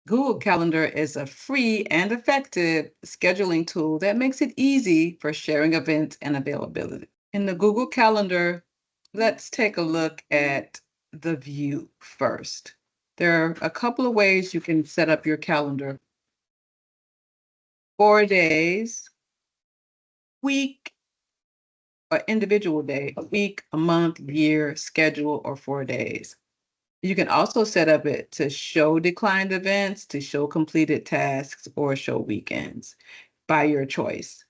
Google Calendar is a free and effective scheduling tool that makes it easy for sharing events and availability. In the Google Calendar, let's take a look at the view first. There are a couple of ways you can set up your calendar. 4 days, week, or individual day, a week, a month, year, schedule, or 4 days. You can also set up it to show declined events, to show completed tasks, or show weekends by your choice.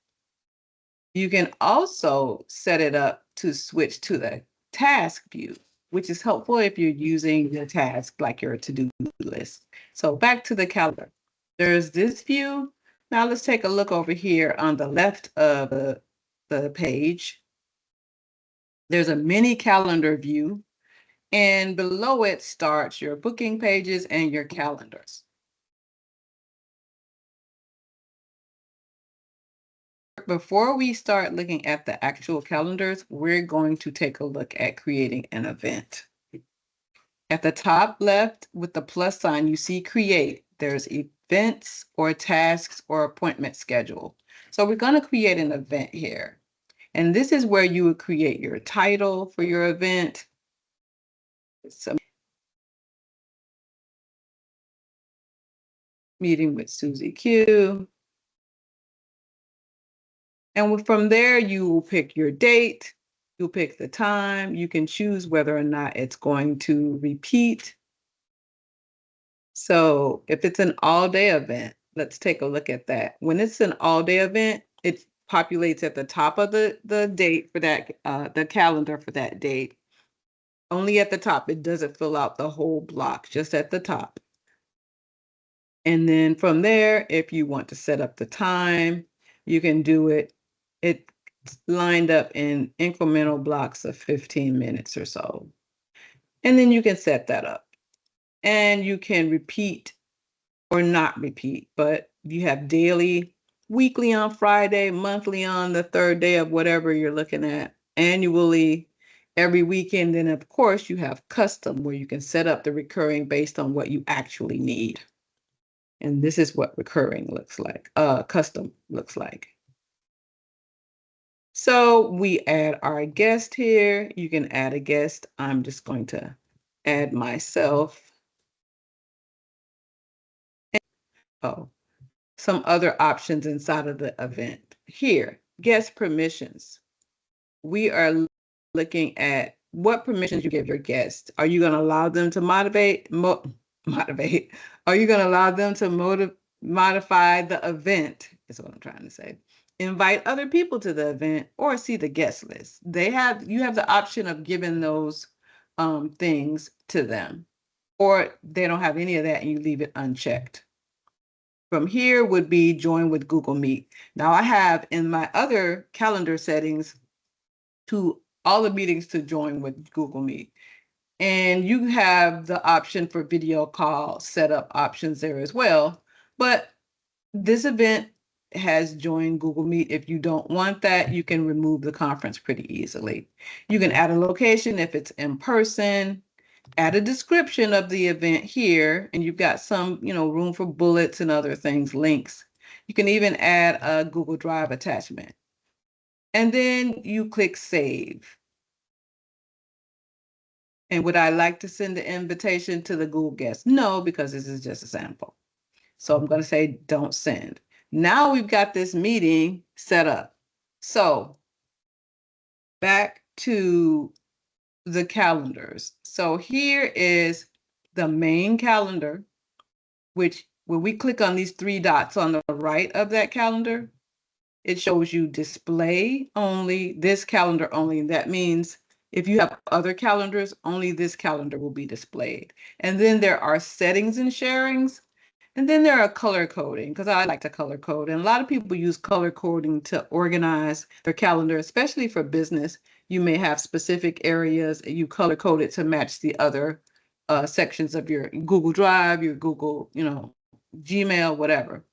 You can also set it up to switch to the task view, which is helpful if you're using the task like your to-do list. So back to the calendar. There's this view. Now let's take a look over here on the left of the page. There's a mini calendar view, and below it starts your booking pages and your calendars. Before we start looking at the actual calendars, we're going to take a look at creating an event. At the top left with the plus sign, you see create. There's events or tasks or appointment schedule. So we're going to create an event here. And this is where you would create your title for your event. So, meeting with Susie Q. And from there, you will pick your date. You'll pick the time. You can choose whether or not it's going to repeat. So if it's an all-day event, let's take a look at that. When it's an all-day event, it populates at the top of the date for that, the calendar for that date. Only at the top. It doesn't fill out the whole block, just at the top. And then from there, if you want to set up the time, you can do it. It's lined up in incremental blocks of 15 minutes or so. And then you can set that up. And you can repeat or not repeat, but you have daily, weekly on Friday, monthly on the third day of whatever you're looking at, annually, every weekend. And of course, you have custom where you can set up the recurring based on what you actually need. And this is what recurring looks like, custom looks like. So we add our guest here. You can add a guest. I'm just going to add myself. Oh, some other options inside of the event. Here, guest permissions. We are looking at what permissions you give your guests. Are you going to allow them to motivate? Are you going to allow them to modify the event? Is what I'm trying to say. Invite other people to the event or see the guest list. You have the option of giving those things to them, or they don't have any of that and you leave it unchecked. From here would be join with Google Meet. Now I have in my other calendar settings to all the meetings to join with Google Meet. And you have the option for video call setup options there as well. But this event has joined Google Meet. If you don't want that, you can remove the conference pretty easily. You can add a location if it's in person. Add a description of the event here, and you've got some, room for bullets and other things, links. You can even add a Google Drive attachment. And then you click save. And would I like to send the invitation to the Google guest? No, because this is just a sample. So I'm going to say don't send. Now we've got this meeting set up. So back to the calendars. So here is the main calendar, which when we click on these three dots on the right of that calendar, it shows you display only, this calendar only. And that means if you have other calendars, only this calendar will be displayed. And then there are settings and sharings. And then there are color coding, because I like to color code. And a lot of people use color coding to organize their calendar, especially for business. You may have specific areas and you color code it to match the other sections of your Google Drive, your Google, Gmail, whatever.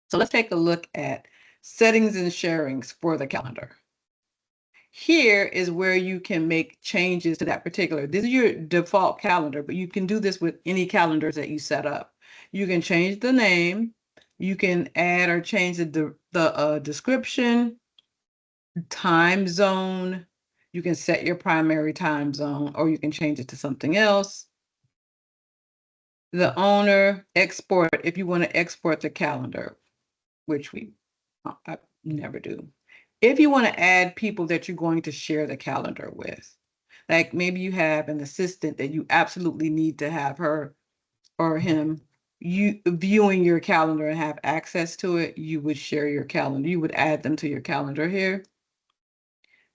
So let's take a look at settings and sharings for the calendar. Here is where you can make changes to that particular. This is your default calendar, but you can do this with any calendars that you set up. You can change the name. You can add or change the description, time zone. You can set your primary time zone, or you can change it to something else. The owner, export, if you want to export the calendar, which I never do. If you want to add people that you're going to share the calendar with, like maybe you have an assistant that you absolutely need to have her or him you viewing your calendar and have access to it, you would share your calendar. You would add them to your calendar here.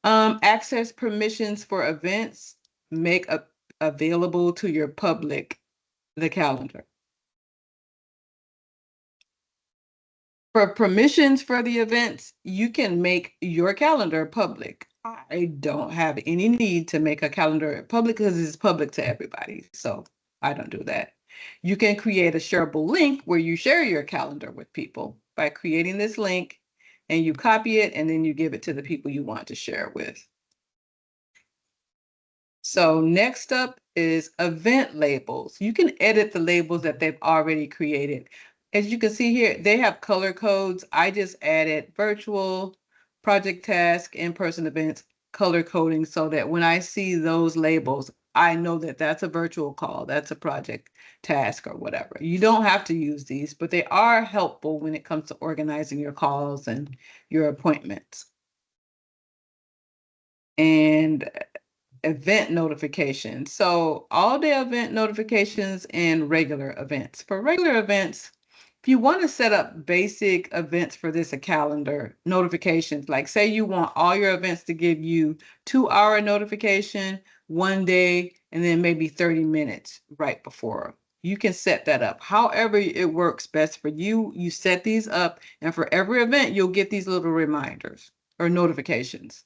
Access permissions for events, make available to your public the calendar. For permissions for the events, you can make your calendar public. I don't have any need to make a calendar public because it's public to everybody. So I don't do that. You can create a shareable link where you share your calendar with people by creating this link, and you copy it and then you give it to the people you want to share it with. So next up is event labels. You can edit the labels that they've already created. As you can see here, they have color codes. I just added virtual, project task, in-person events, color coding so that when I see those labels, I know that that's a virtual call, that's a project task or whatever. You don't have to use these, but they are helpful when it comes to organizing your calls and your appointments. And event notifications. So all day event notifications and regular events. For regular events, if you want to set up basic events for this a calendar notifications, like say you want all your events to give you 2-hour notification one day and then maybe 30 minutes right before. You can set that up. However it works best for you, you set these up, and for every event, you'll get these little reminders or notifications.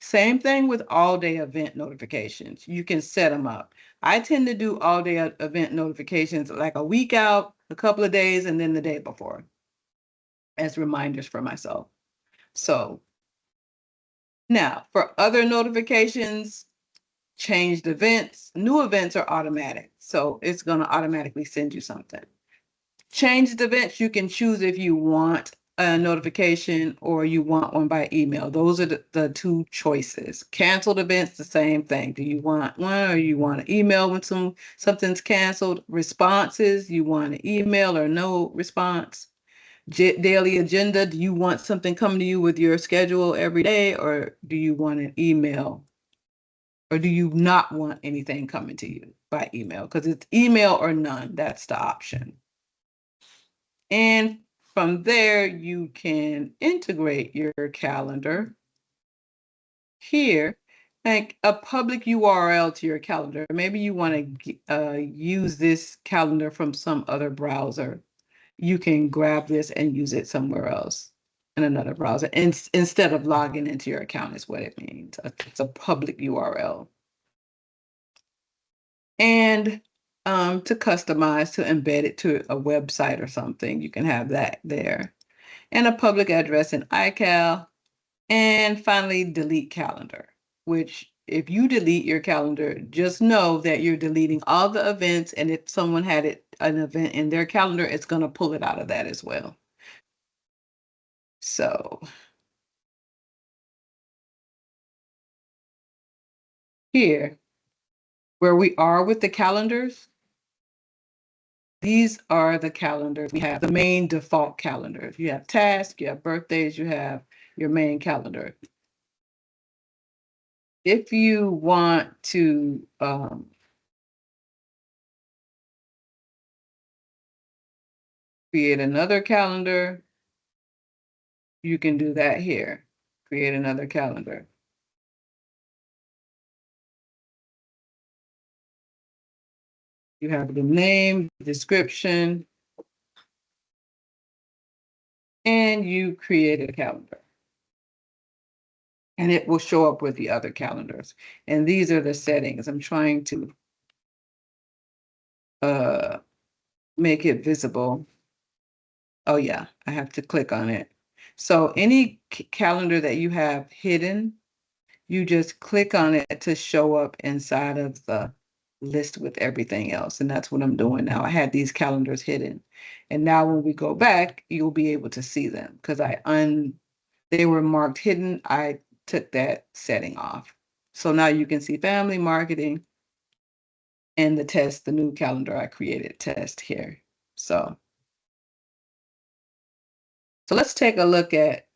Same thing with all-day event notifications. You can set them up. I tend to do all-day event notifications like a week out, a couple of days, and then the day before as reminders for myself. So now for other notifications, changed events, new events are automatic. So it's going to automatically send you something. Changed events, you can choose if you want a notification or you want one by email. Those are the two choices. Canceled events, the same thing. Do you want one or you want an email when something's canceled? Responses, you want an email or no response? Daily agenda, do you want something coming to you with your schedule every day, or do you want an email? Or do you not want anything coming to you by email? Because it's email or none. That's the option. And from there, you can integrate your calendar here, like a public URL to your calendar. Maybe you want to use this calendar from some other browser. You can grab this and use it somewhere else in another browser. And instead of logging into your account is what it means. It's a public URL. And to customize, to embed it to a website or something, you can have that there. And a public address in iCal. And finally, delete calendar, which if you delete your calendar, just know that you're deleting all the events. And if someone had an event in their calendar, it's going to pull it out of that as well. So here, where we are with the calendars, these are the calendars. We have the main default calendars. You have tasks, you have birthdays, you have your main calendar. If you want to create another calendar, you can do that here. Create another calendar. You have the name, description, and you create a calendar. And it will show up with the other calendars. And these are the settings. I'm trying to make it visible. Oh yeah, I have to click on it. So any calendar that you have hidden, you just click on it to show up inside of the list with everything else. And that's what I'm doing now. I had these calendars hidden. And now when we go back, you'll be able to see them because they were marked hidden. I took that setting off. So now you can see family marketing and the new calendar I created test here. So let's take a look at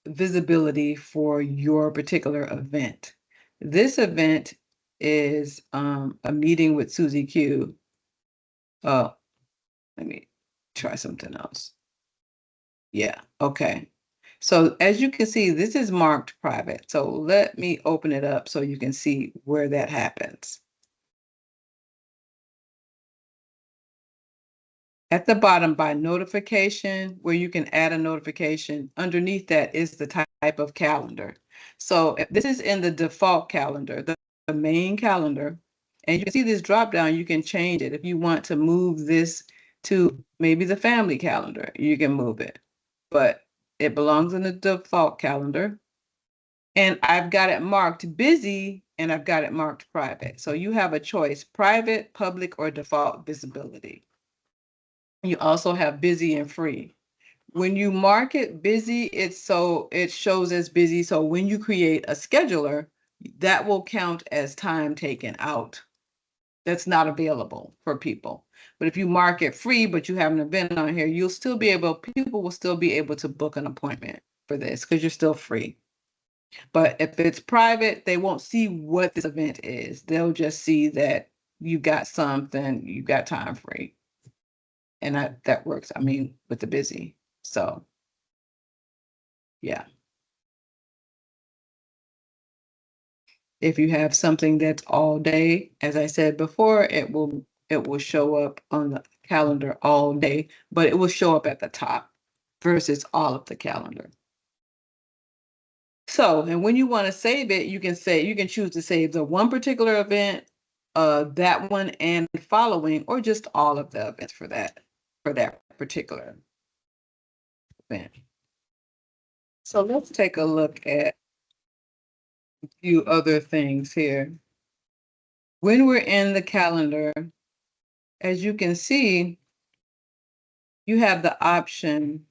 visibility for your particular event. This event is a meeting with Susie Q. Oh, let me try something else. Yeah, okay. So as you can see, this is marked private. So let me open it up so you can see where that happens. At the bottom by notification, where you can add a notification, underneath that is the type of calendar. So if this is in the default calendar, the main calendar, and you can see this drop down, you can change it. If you want to move this to maybe the family calendar, you can move it. But it belongs in the default calendar. And I've got it marked busy and I've got it marked private. So you have a choice, private, public, or default visibility. You also have busy and free. When you mark it busy, it shows as busy. So when you create a scheduler, that will count as time taken out. That's not available for people. But if you mark it free, but you have an event on here, people will still be able to book an appointment for this because you're still free. But if it's private, they won't see what this event is. They'll just see that you got something, you got time free. And that works, I mean, with the busy. So, yeah. If you have something that's all day, as I said before, it will show up on the calendar all day, but it will show up at the top versus all of the calendar. So, and when you want to save it, you can choose to save the one particular event, that one and following, or just all of the events for that particular event. So let's take a look at a few other things here. When we're in the calendar, as you can see, you have the option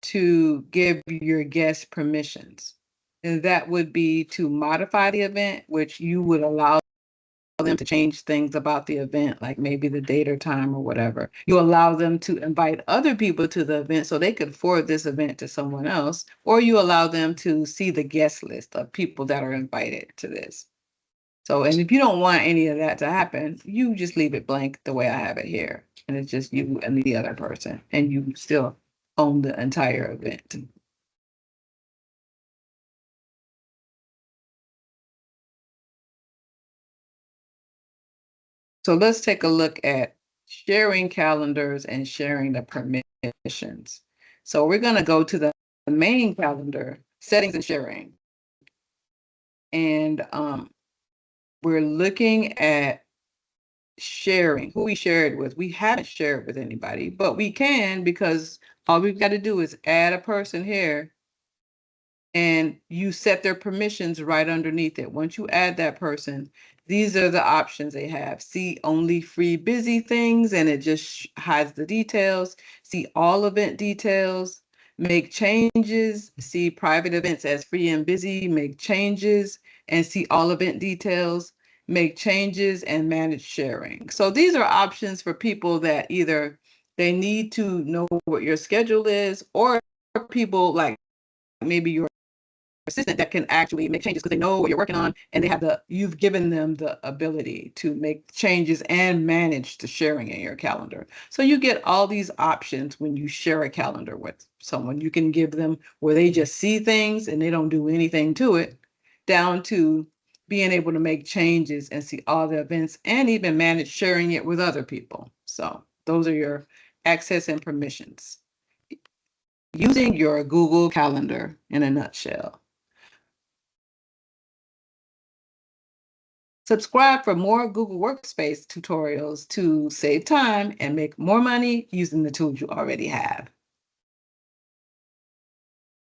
to give your guests permissions. And that would be to modify the event, which you would allow them to change things about the event, like maybe the date or time or whatever. You allow them to invite other people to the event so they could forward this event to someone else, or you allow them to see the guest list of people that are invited to this. So, and if you don't want any of that to happen, you just leave it blank the way I have it here. And it's just you and the other person, and you still own the entire event. So let's take a look at sharing calendars and sharing the permissions. So we're going to go to the main calendar, settings and sharing. And we're looking at sharing, who we shared with. We haven't shared with anybody, but we can because all we've got to do is add a person here and you set their permissions right underneath it. Once you add that person, these are the options they have. See only free busy things, and it just hides the details. See all event details, make changes, see private events as free and busy, make changes, and see all event details, make changes, and manage sharing. So these are options for people that either they need to know what your schedule is, or people like maybe your assistant that can actually make changes because they know what you're working on and you've given them the ability to make changes and manage the sharing in your calendar. So you get all these options when you share a calendar with someone. You can give them where they just see things and they don't do anything to it, down to being able to make changes and see all the events and even manage sharing it with other people. So those are your access and permissions using your Google Calendar in a nutshell. Subscribe for more Google Workspace tutorials to save time and make more money using the tools you already have.